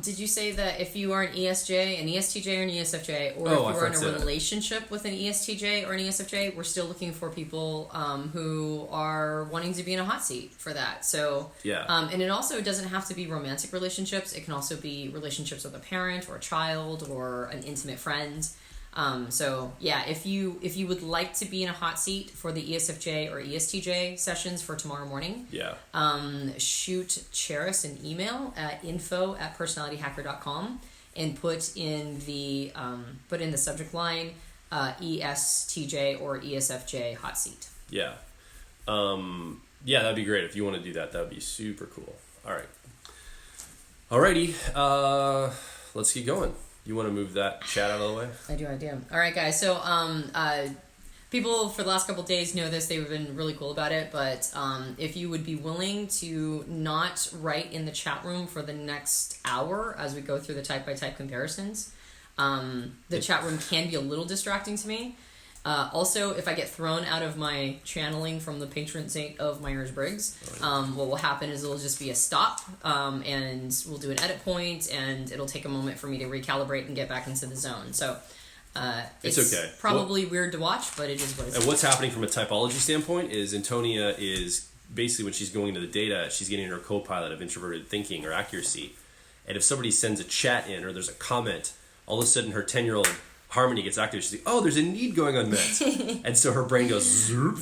Did you say that if you are an ESJ, an ESTJ, or an ESFJ, or if you are in a relationship with an ESTJ or an ESFJ, we're still looking for people who are wanting to be in a hot seat for that. So, yeah. And it also doesn't have to be romantic relationships. It can also be relationships with a parent or a child or an intimate friend. So yeah, if you would like to be in a hot seat for the ESFJ or ESTJ sessions for tomorrow morning, yeah, shoot Charis an email at info@personalityhacker.com and put in the subject line ESTJ or ESFJ hot seat. Yeah, yeah, that'd be great if you want to do that. That'd be super cool. All right, alrighty, let's get going. You want to move that chat out of the way? I do. All right, guys. So, people for the last couple of days know this. They've been really cool about it. But if you would be willing to not write in the chat room for the next hour as we go through the type-by-type comparisons, the chat room can be a little distracting to me. Also, if I get thrown out of my channeling from the patron saint of Myers-Briggs, what will happen is it'll just be a stop, and we'll do an edit point, and it'll take a moment for me to recalibrate and get back into the zone. So it's okay. Probably weird to watch, but it is what it is. And what's happening from a typology standpoint is Antonia is basically, when she's going into the data, she's getting her co-pilot of introverted thinking or accuracy. And if somebody sends a chat in or there's a comment, all of a sudden her 10-year-old Harmony gets active. She's like, oh, there's a need going unmet. And so her brain goes zoop,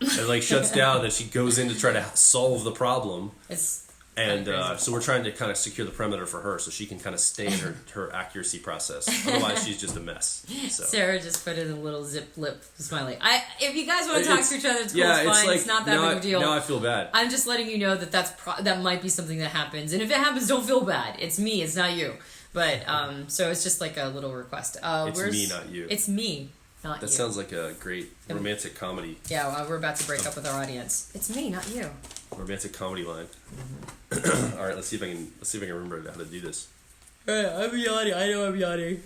and shuts down, and she goes in to try to solve the problem. And crazy. so we're trying to kind of secure the perimeter for her so she can kind of stay in her accuracy process. Otherwise, she's just a mess. So. Sarah just put in a little zip lip smiley. If you guys want to talk to each other, it's cool. Yeah, It's fine. like, It's not that big of a deal. Now I feel bad. I'm just letting you know that that might be something that happens, and if it happens, don't feel bad. It's me. It's not you. But so it's just like a little request. It's me, not you. It's me, not you. That sounds like a great romantic comedy. Yeah, well, we're about to break up with our audience. It's me, not you. Romantic comedy line. All right, let's see if I can remember how to do this. I'm yawning. I know I'm yawning.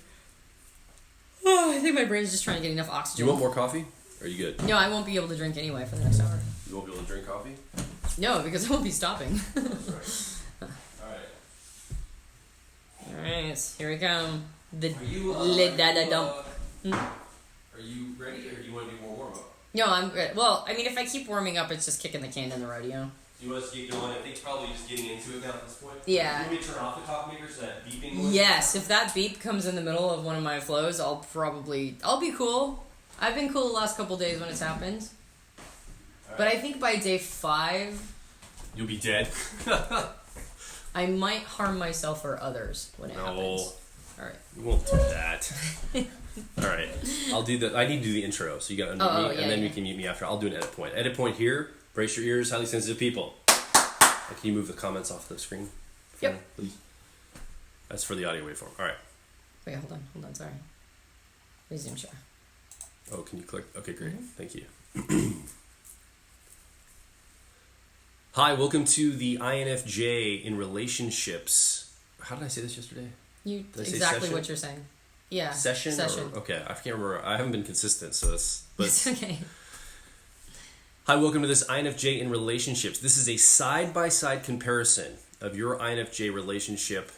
Oh, I think my brain's just trying to get enough Do oxygen. you want more coffee? Or are you good? No, I won't be able to drink anyway for the next hour. You won't be able to drink coffee? No, because I won't be stopping. That's right. All right. Alright, here we come. The Are you dump. Are you ready, or do you want to do more warm up? No, I'm good. Well, I mean, if I keep warming up, it's just kicking the can down the road, you know? Do you want us to get going? I think it's probably just getting into it now at this point. Yeah. You want me to turn off the coffee maker so that beeping noise? Yes, if that beep comes in the middle of one of my flows, I'll be cool. I've been cool the last couple days when it's happened. All But right. I think by day 5, You'll be dead. I might harm myself or others when it happens. Alright. We won't do that. All right. I need to do the intro, so you got to unmute me, yeah, and then yeah. you can mute me after. I'll do an edit point. Edit point here. Brace your ears, highly sensitive people. And can you move the comments off the screen? Yep. Please. That's for the audio waveform. All right. Wait, hold on, sorry. Resume share. Oh, can you click? Okay, great. Mm-hmm. Thank you. Hi, welcome to the INFJ in relationships. How did I say this yesterday? You Did I say exactly session? what you're saying. Yeah. Session? Session. Or, okay, I can't remember. I haven't been consistent, so it's... But It's okay. Hi, welcome to this INFJ in relationships. This is a side-by-side comparison of your INFJ relationship.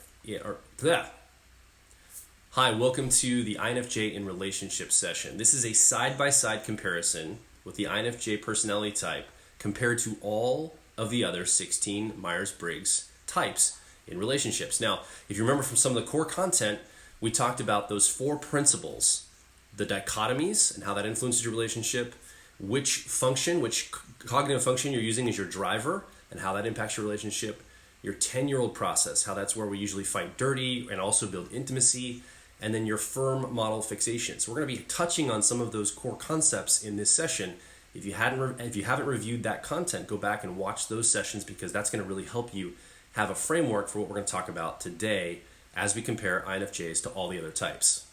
Hi, welcome to the INFJ in relationships session. This is a side-by-side comparison with the INFJ personality type compared to all of the other 16 Myers-Briggs types in relationships. Now, if you remember from some of the core content, we talked about those 4 principles, the dichotomies and how that influences your relationship, which cognitive function you're using as your driver and how that impacts your relationship, your 10-year-old process, how that's where we usually fight dirty and also build intimacy, and then your firm model fixation. So we're going to be touching on some of those core concepts in this session. If you haven't reviewed that content, go back and watch those sessions because that's going to really help you have a framework for what we're going to talk about today as we compare INFJs to all the other types.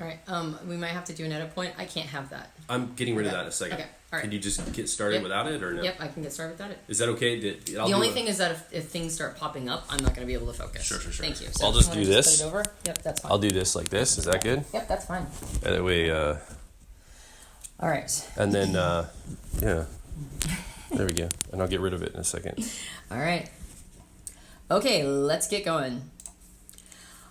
All right. We might have to do an edit point. I can't have that. I'm getting rid of that in a second. Okay. All right. Can you just get started Yep. without it or no? Yep, I can get started without it. Is that okay? The only thing is that if things start popping up, I'm not going to be able to focus. Sure. Thank you. I'll if just you wanna do this. Put it over. Yep, that's fine. I'll do this like this. Is that good? Yep, that's fine. That way, All right. and then, yeah. There we go. And I'll get rid of it in a second. All right. Okay, let's get going.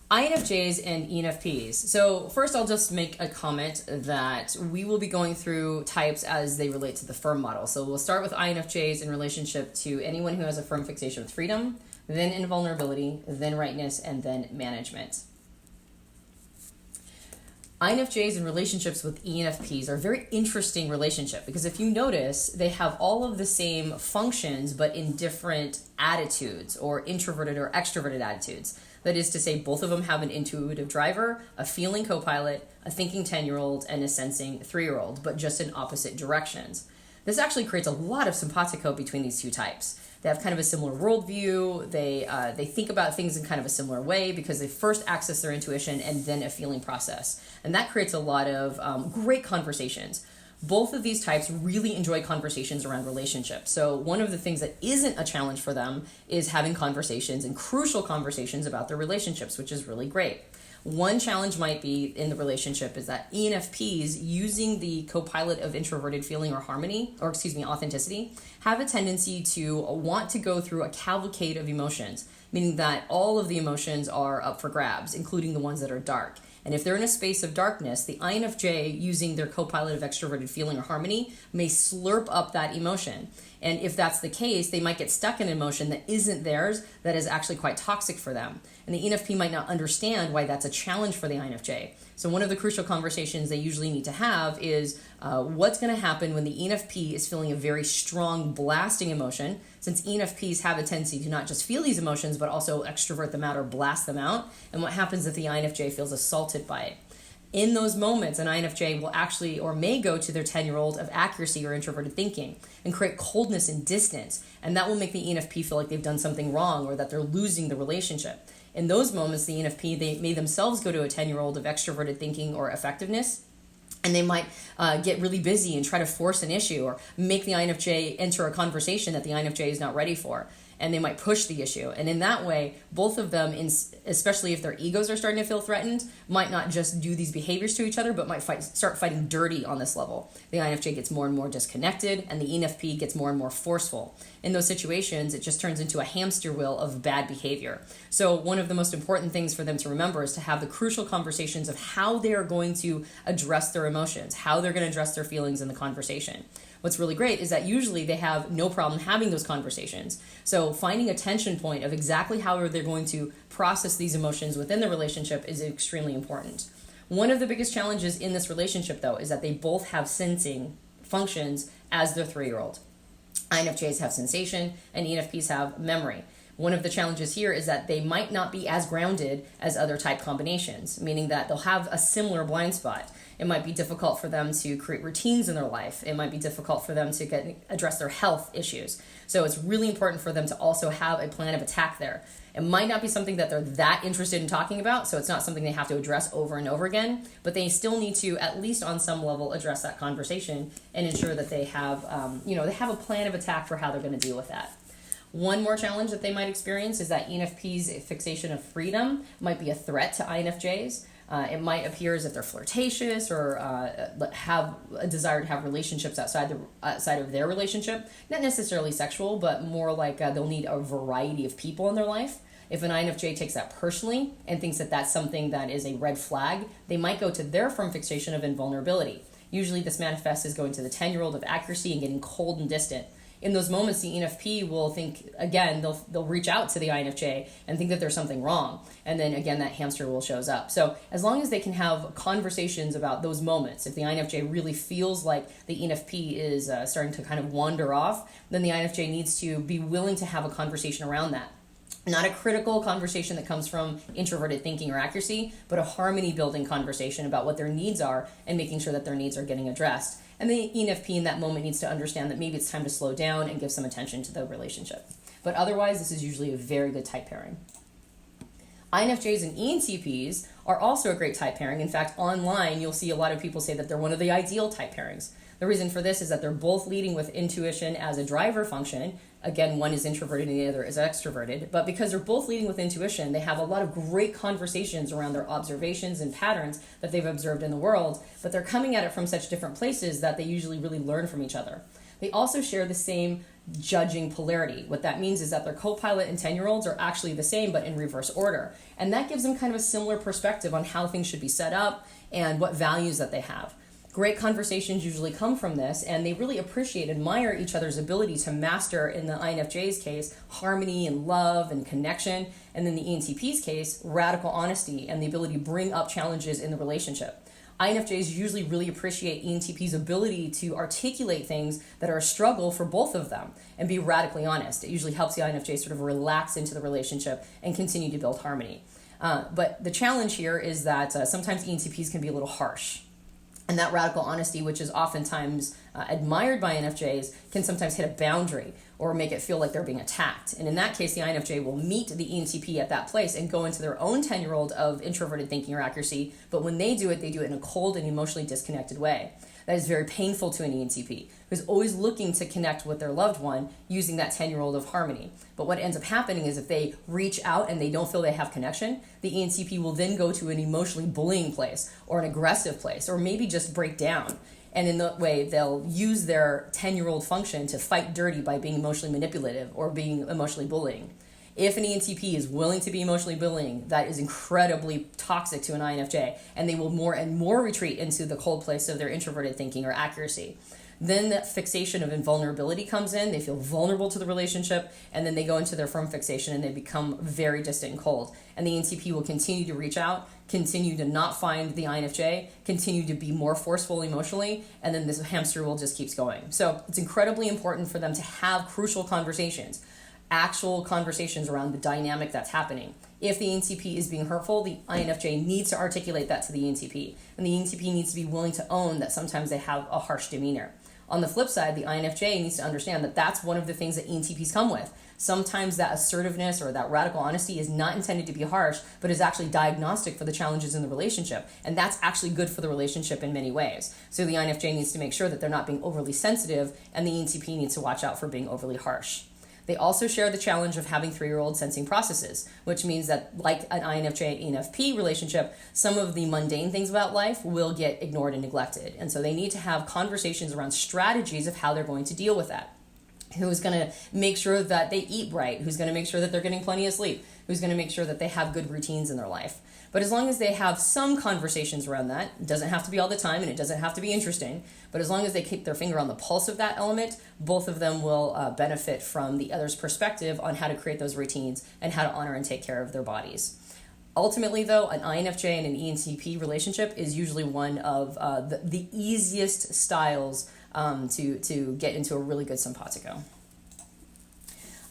INFJs and ENFPs. So first I'll just make a comment that we will be going through types as they relate to the firm model. So we'll start with INFJs in relationship to anyone who has a firm fixation with freedom, then invulnerability, then rightness, and then management. INFJs in relationships with ENFPs are a very interesting relationship because if you notice, they have all of the same functions but in different attitudes or introverted or extroverted attitudes. That is to say, both of them have an intuitive driver, a feeling co-pilot, a thinking 10-year-old, and a sensing 3-year-old, but just in opposite directions. This actually creates a lot of simpatico between these two types. They have kind of a similar worldview. They think about things in kind of a similar way because they first access their intuition and then a feeling process. And that creates a lot of great conversations. Both of these types really enjoy conversations around relationships. So one of the things that isn't a challenge for them is having conversations and crucial conversations about their relationships, which is really great. One challenge might be in the relationship is that ENFPs, using the co-pilot of introverted feeling or authenticity, have a tendency to want to go through a cavalcade of emotions, meaning that all of the emotions are up for grabs, including the ones that are dark. And if they're in a space of darkness, the INFJ, using their co-pilot of extroverted feeling or harmony, may slurp up that emotion. And if that's the case, they might get stuck in an emotion that isn't theirs, that is actually quite toxic for them. And the ENFP might not understand why that's a challenge for the INFJ. So one of the crucial conversations they usually need to have is What's going to happen when the ENFP is feeling a very strong, blasting emotion, since ENFPs have a tendency to not just feel these emotions, but also extrovert them out or blast them out, and what happens if the INFJ feels assaulted by it. In those moments, an INFJ will actually or may go to their 10-year-old of accuracy or introverted thinking and create coldness and distance, and that will make the ENFP feel like they've done something wrong or that they're losing the relationship. In those moments, the ENFP, they may themselves go to a 10-year-old of extroverted thinking or effectiveness, and they might get really busy and try to force an issue or make the INFJ enter a conversation that the INFJ is not ready for. And they might push the issue. And in that way, both of them, especially if their egos are starting to feel threatened, might not just do these behaviors to each other, but might start fighting dirty on this level. The INFJ gets more and more disconnected, and the ENFP gets more and more forceful. In those situations, it just turns into a hamster wheel of bad behavior. So one of the most important things for them to remember is to have the crucial conversations of how they are going to address their emotions, how they're going to address their feelings in the conversation. What's really great is that usually they have no problem having those conversations. So finding a tension point of exactly how they're going to process these emotions within the relationship is extremely important. One of the biggest challenges in this relationship, though, is that they both have sensing functions as their 3-year-old. INFJs have sensation and ENFPs have memory. One of the challenges here is that they might not be as grounded as other type combinations, meaning that they'll have a similar blind spot. It might be difficult for them to create routines in their life. It might be difficult for them to address their health issues. So it's really important for them to also have a plan of attack there. It might not be something that they're that interested in talking about, so it's not something they have to address over and over again, but they still need to, at least on some level, address that conversation and ensure that they have, they have a plan of attack for how they're going to deal with that. One more challenge that they might experience is that ENFP's fixation of freedom might be a threat to INFJs. It might appear as if they're flirtatious or have a desire to have relationships outside of their relationship. Not necessarily sexual, but more like they'll need a variety of people in their life. If an INFJ takes that personally and thinks that that's something that is a red flag, they might go to their firm fixation of invulnerability. Usually this manifests as going to the 10-year-old of accuracy and getting cold and distant. In those moments, the ENFP will think, again, they'll reach out to the INFJ and think that there's something wrong. And then, again, that hamster wheel shows up. So as long as they can have conversations about those moments, if the INFJ really feels like the ENFP is starting to kind of wander off, then the INFJ needs to be willing to have a conversation around that. Not a critical conversation that comes from introverted thinking or accuracy, but a harmony-building conversation about what their needs are and making sure that their needs are getting addressed. And the ENFP in that moment needs to understand that maybe it's time to slow down and give some attention to the relationship. But otherwise, this is usually a very good type pairing. INFJs and ENTPs are also a great type pairing. In fact, online, you'll see a lot of people say that they're one of the ideal type pairings. The reason for this is that they're both leading with intuition as a driver function. Again, one is introverted and the other is extroverted. But because they're both leading with intuition, they have a lot of great conversations around their observations and patterns that they've observed in the world. But they're coming at it from such different places that they usually really learn from each other. They also share the same judging polarity. What that means is that their co-pilot and 10-year-olds are actually the same, but in reverse order. And that gives them kind of a similar perspective on how things should be set up and what values that they have. Great conversations usually come from this, and they really appreciate, admire each other's ability to master, in the INFJ's case, harmony and love and connection, and in the ENTP's case, radical honesty and the ability to bring up challenges in the relationship. INFJs usually really appreciate ENTP's ability to articulate things that are a struggle for both of them and be radically honest. It usually helps the INFJ sort of relax into the relationship and continue to build harmony. But the challenge here is that sometimes ENTPs can be a little harsh. And that radical honesty, which is oftentimes admired by INFJs, can sometimes hit a boundary or make it feel like they're being attacked. And in that case, the INFJ will meet the ENTP at that place and go into their own 10-year-old of introverted thinking or accuracy. But when they do it in a cold and emotionally disconnected way. That is very painful to an ENTP, who's always looking to connect with their loved one using that 10-year-old of harmony. But what ends up happening is if they reach out and they don't feel they have connection, the ENTP will then go to an emotionally bullying place or an aggressive place or maybe just break down. And in that way, they'll use their 10-year-old function to fight dirty by being emotionally manipulative or being emotionally bullying. If an ENTP is willing to be emotionally bullying, that is incredibly toxic to an INFJ, and they will more and more retreat into the cold place of their introverted thinking or accuracy. Then that fixation of invulnerability comes in. They feel vulnerable to the relationship, and then they go into their firm fixation and they become very distant and cold. And the ENTP will continue to reach out, continue to not find the INFJ, continue to be more forceful emotionally, and then this hamster wheel just keeps going. So it's incredibly important for them to have crucial conversations, actual conversations around the dynamic that's happening. If the ENTP is being hurtful, the INFJ needs to articulate that to the ENTP. And the ENTP needs to be willing to own that sometimes they have a harsh demeanor. On the flip side, the INFJ needs to understand that that's one of the things that ENTPs come with. Sometimes that assertiveness or that radical honesty is not intended to be harsh, but is actually diagnostic for the challenges in the relationship. And that's actually good for the relationship in many ways. So the INFJ needs to make sure that they're not being overly sensitive, and the ENTP needs to watch out for being overly harsh. They also share the challenge of having 3-year-old sensing processes, which means that, like an INFJ ENFP relationship, some of the mundane things about life will get ignored and neglected. And so they need to have conversations around strategies of how they're going to deal with that. Who's going to make sure that they eat right? Who's going to make sure that they're getting plenty of sleep? Who's going to make sure that they have good routines in their life? But as long as they have some conversations around that, it doesn't have to be all the time and it doesn't have to be interesting, but as long as they keep their finger on the pulse of that element, both of them will benefit from the other's perspective on how to create those routines and how to honor and take care of their bodies. Ultimately, though, an INFJ and an ENTP relationship is usually one of the easiest styles to get into a really good simpatico.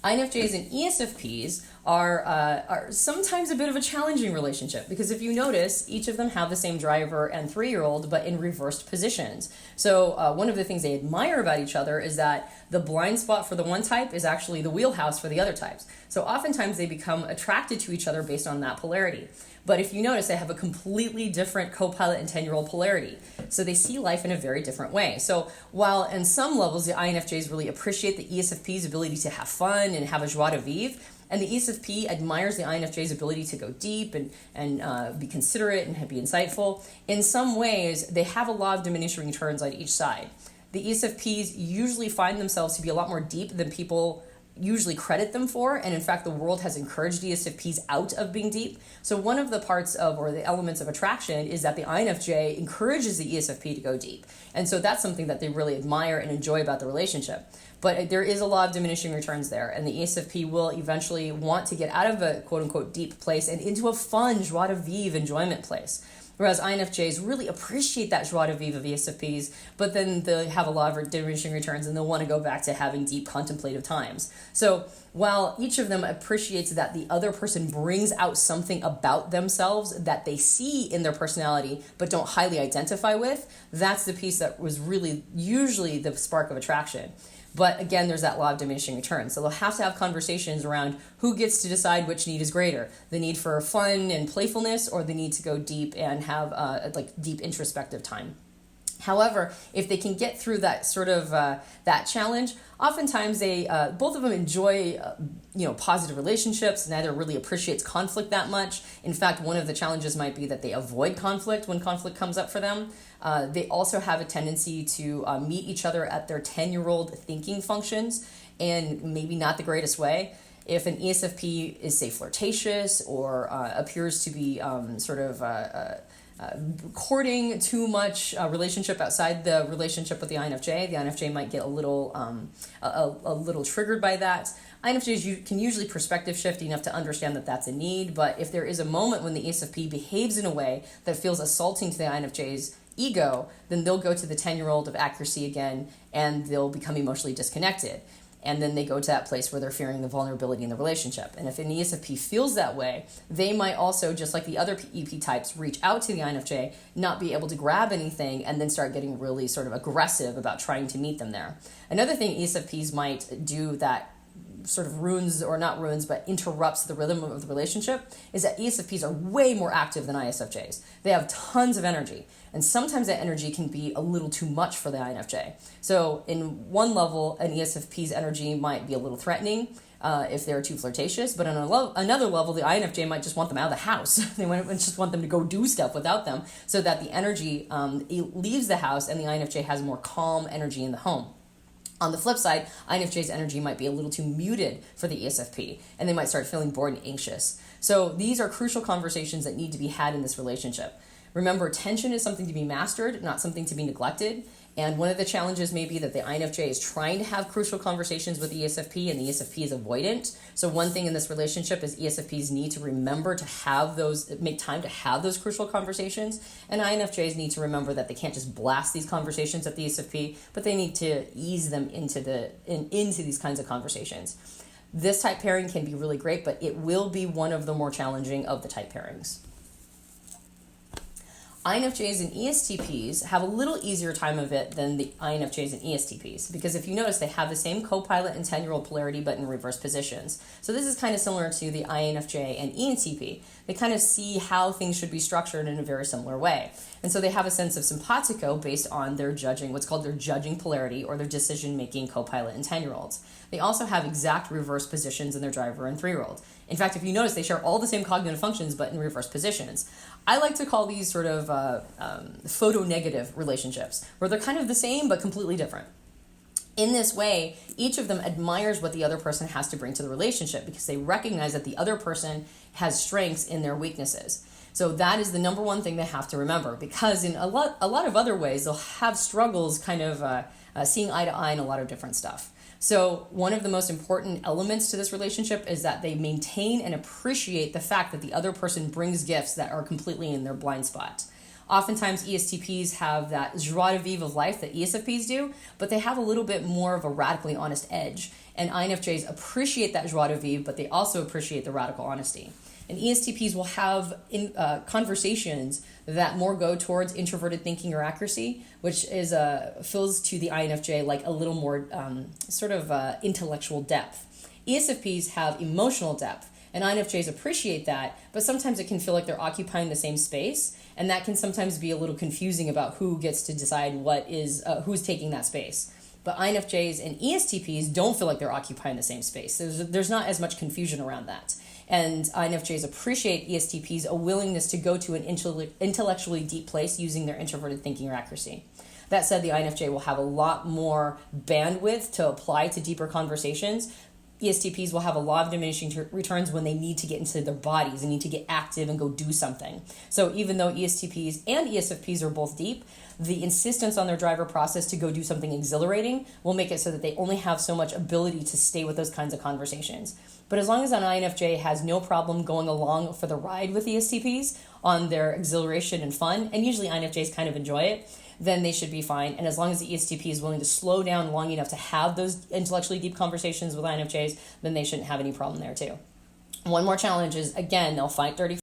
INFJs and ESFPs are sometimes a bit of a challenging relationship because if you notice, each of them have the same driver and 3-year-old, but in reversed positions. So one of the things they admire about each other is that the blind spot for the one type is actually the wheelhouse for the other types. So oftentimes they become attracted to each other based on that polarity. But if you notice, they have a completely different co-pilot and 10-year-old polarity. So they see life in a very different way. So while in some levels the INFJs really appreciate the ESFP's ability to have fun and have a joie de vivre, and the ESFP admires the INFJ's ability to go deep and be considerate and be insightful, in some ways they have a law of diminishing returns on each side. The ESFPs usually find themselves to be a lot more deep than people usually credit them for, and in fact the world has encouraged ESFPs out of being deep. So one of the parts of, or the elements of attraction, is that the INFJ encourages the ESFP to go deep, and so that's something that they really admire and enjoy about the relationship. But there is a law of diminishing returns there, and the ESFP will eventually want to get out of a quote-unquote deep place and into a fun, joie de vivre enjoyment place. Whereas INFJs really appreciate that joie de vivre of ESFPs, but then they have a lot of diminishing returns and they'll want to go back to having deep contemplative times. So while each of them appreciates that the other person brings out something about themselves that they see in their personality but don't highly identify with, that's the piece that was really usually the spark of attraction. But again, there's that law of diminishing returns. So they'll have to have conversations around who gets to decide which need is greater, the need for fun and playfulness or the need to go deep and have deep introspective time. However, if they can get through that sort of that challenge, oftentimes they both of them enjoy positive relationships. Neither really appreciates conflict that much. In fact, one of the challenges might be that they avoid conflict when conflict comes up for them. They also have a tendency to meet each other at their 10-year-old thinking functions, and maybe not the greatest way. If an ESFP is, say, flirtatious or appears to be courting too much relationship outside the relationship with the INFJ might get a little triggered by that. INFJs can usually perspective shift enough to understand that that's a need, but if there is a moment when the ESFP behaves in a way that feels assaulting to the INFJ's ego, then they'll go to the 10-year-old of accuracy again, and they'll become emotionally disconnected. And then they go to that place where they're fearing the vulnerability in the relationship. And if an ESFP feels that way, they might also, just like the other EP types, reach out to the INFJ, not be able to grab anything, and then start getting really sort of aggressive about trying to meet them there. Another thing ESFPs might do that sort of ruins, or not ruins, but interrupts the rhythm of the relationship is that ESFPs are way more active than ISFJs. They have tons of energy, and sometimes that energy can be a little too much for the INFJ. So in one level, an ESFP's energy might be a little threatening if they're too flirtatious, but on another level, the INFJ might just want them out of the house. They just want them to go do stuff without them, so that the energy leaves the house and the INFJ has more calm energy in the home. On the flip side, INFJ's energy might be a little too muted for the ESFP, and they might start feeling bored and anxious. So these are crucial conversations that need to be had in this relationship. Remember, tension is something to be mastered, not something to be neglected. And one of the challenges may be that the INFJ is trying to have crucial conversations with ESFP, and the ESFP is avoidant. So one thing in this relationship is ESFPs need to remember to make time to have those crucial conversations, and INFJs need to remember that they can't just blast these conversations at the ESFP, but they need to ease them into these kinds of conversations. This type pairing can be really great, but it will be one of the more challenging of the type pairings. INFJs and ESTPs have a little easier time of it than the INFJs and ESTPs, because if you notice, they have the same co-pilot and 10-year-old polarity, but in reverse positions. So this is kind of similar to the INFJ and ENTP. They kind of see how things should be structured in a very similar way. And so they have a sense of simpatico based on their judging, what's called their judging polarity, or their decision-making co-pilot and 10-year-olds. They also have exact reverse positions in their driver and 3-year-old. In fact, if you notice, they share all the same cognitive functions, but in reverse positions. I like to call these sort of photo-negative relationships, where they're kind of the same, but completely different. In this way, each of them admires what the other person has to bring to the relationship, because they recognize that the other person has strengths in their weaknesses. So that is the number one thing they have to remember, because in a lot of other ways, they'll have struggles kind of seeing eye to eye in a lot of different stuff. So one of the most important elements to this relationship is that they maintain and appreciate the fact that the other person brings gifts that are completely in their blind spot. Oftentimes, ESTPs have that joie de vivre of life that ESFPs do, but they have a little bit more of a radically honest edge. And INFJs appreciate that joie de vivre, but they also appreciate the radical honesty. And ESTPs will have conversations that more go towards introverted thinking or accuracy, which is feels to the INFJ like a little more intellectual depth. ESFPs have emotional depth, and INFJs appreciate that, but sometimes it can feel like they're occupying the same space, and that can sometimes be a little confusing about who gets to decide who's taking that space. But INFJs and ESTPs don't feel like they're occupying the same space. There's not as much confusion around that. And INFJs appreciate ESTPs' a willingness to go to an intellectually deep place using their introverted thinking or accuracy. That said, the INFJ will have a lot more bandwidth to apply to deeper conversations. ESTPs will have a lot of diminishing returns when they need to get into their bodies and need to get active and go do something. So even though ESTPs and ESFPs are both deep, the insistence on their driver process to go do something exhilarating will make it so that they only have so much ability to stay with those kinds of conversations. But as long as an INFJ has no problem going along for the ride with ESTPs on their exhilaration and fun, and usually INFJs kind of enjoy it, then they should be fine. And as long as the ESTP is willing to slow down long enough to have those intellectually deep conversations with INFJs, then they shouldn't have any problem there too. One more challenge is, again, they'll fight dirty